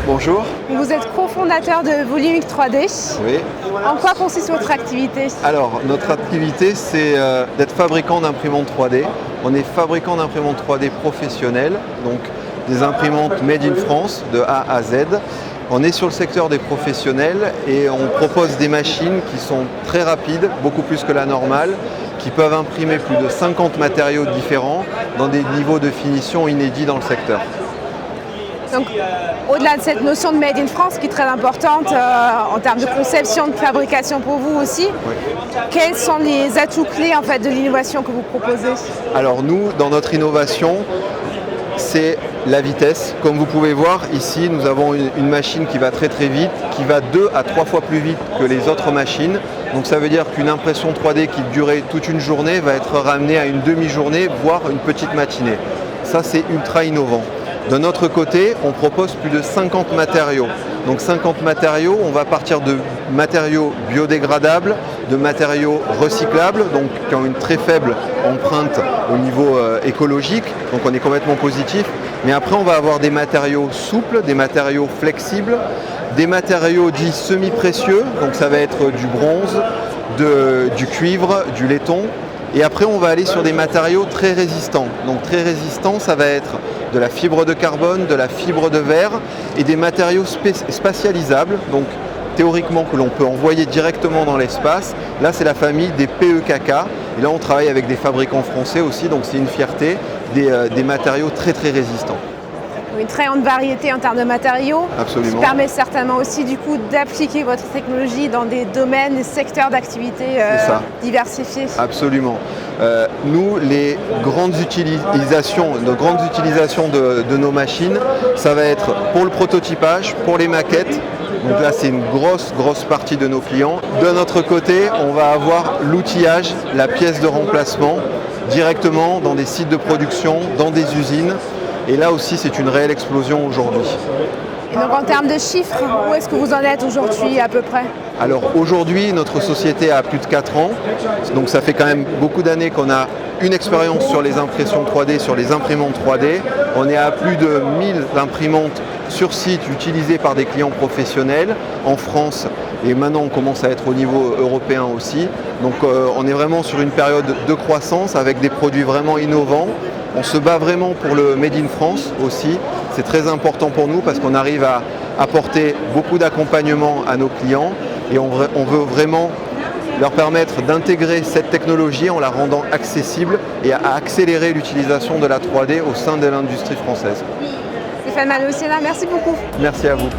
Bonjour. Vous êtes cofondateur de Volumic 3D. Oui. En quoi consiste votre activité? Alors, notre activité, c'est d'être fabricant d'imprimantes 3D. On est fabricant d'imprimantes 3D professionnelles, donc des imprimantes made in France de A à Z. On est sur le secteur des professionnels et on propose des machines qui sont très rapides, beaucoup plus que la normale, qui peuvent imprimer plus de 50 matériaux différents dans des niveaux de finition inédits dans le secteur. Donc, au-delà de cette notion de Made in France qui est très importante en termes de conception, de fabrication pour vous aussi, Oui. quels sont les atouts clés en fait, de l'innovation que vous proposez? Alors nous, dans notre innovation, c'est la vitesse. Comme vous pouvez voir ici, nous avons une machine qui va très très vite, qui va 2 à 3 fois plus vite que les autres machines. Donc ça veut dire qu'une impression 3D qui durait toute une journée va être ramenée à une demi-journée, voire une petite matinée. Ça, c'est ultra innovant. De notre côté, on propose plus de 50 matériaux. Donc 50 matériaux, on va partir de matériaux biodégradables, de matériaux recyclables, donc qui ont une très faible empreinte au niveau écologique, donc on est complètement positif. Mais après, on va avoir des matériaux souples, des matériaux flexibles, des matériaux dits semi-précieux, donc ça va être du bronze, du cuivre, du laiton. Et après, on va aller sur des matériaux très résistants. Donc très résistants, ça va être de la fibre de carbone, de la fibre de verre et des matériaux spatialisables, donc théoriquement que l'on peut envoyer directement dans l'espace. Là, c'est la famille des PEKK. Et là, on travaille avec des fabricants français aussi, donc c'est une fierté, des matériaux très très résistants. Une très grande variété en termes de matériaux. Absolument. Qui permet certainement aussi du coup d'appliquer votre technologie dans des domaines, des secteurs d'activité diversifiés. Absolument. Nous, les grandes utilisations de nos machines, ça va être pour le prototypage, pour les maquettes. Donc là, c'est une grosse partie de nos clients. De notre côté, on va avoir l'outillage, la pièce de remplacement, directement dans des sites de production, dans des usines. Et là aussi, c'est une réelle explosion aujourd'hui. Et donc en termes de chiffres, où est-ce que vous en êtes aujourd'hui à peu près? Alors aujourd'hui, notre société a plus de 4 ans, donc ça fait quand même beaucoup d'années qu'on a une expérience sur les impressions 3D, sur les imprimantes 3D. On est à plus de 1000 imprimantes sur site utilisées par des clients professionnels en France et maintenant on commence à être au niveau européen aussi. Donc on est vraiment sur une période de croissance avec des produits vraiment innovants. On se bat vraiment pour le Made in France aussi. C'est très important pour nous parce qu'on arrive à apporter beaucoup d'accompagnement à nos clients et on veut vraiment leur permettre d'intégrer cette technologie en la rendant accessible et à accélérer l'utilisation de la 3D au sein de l'industrie française. Stéphane Malocena, merci beaucoup. Merci à vous.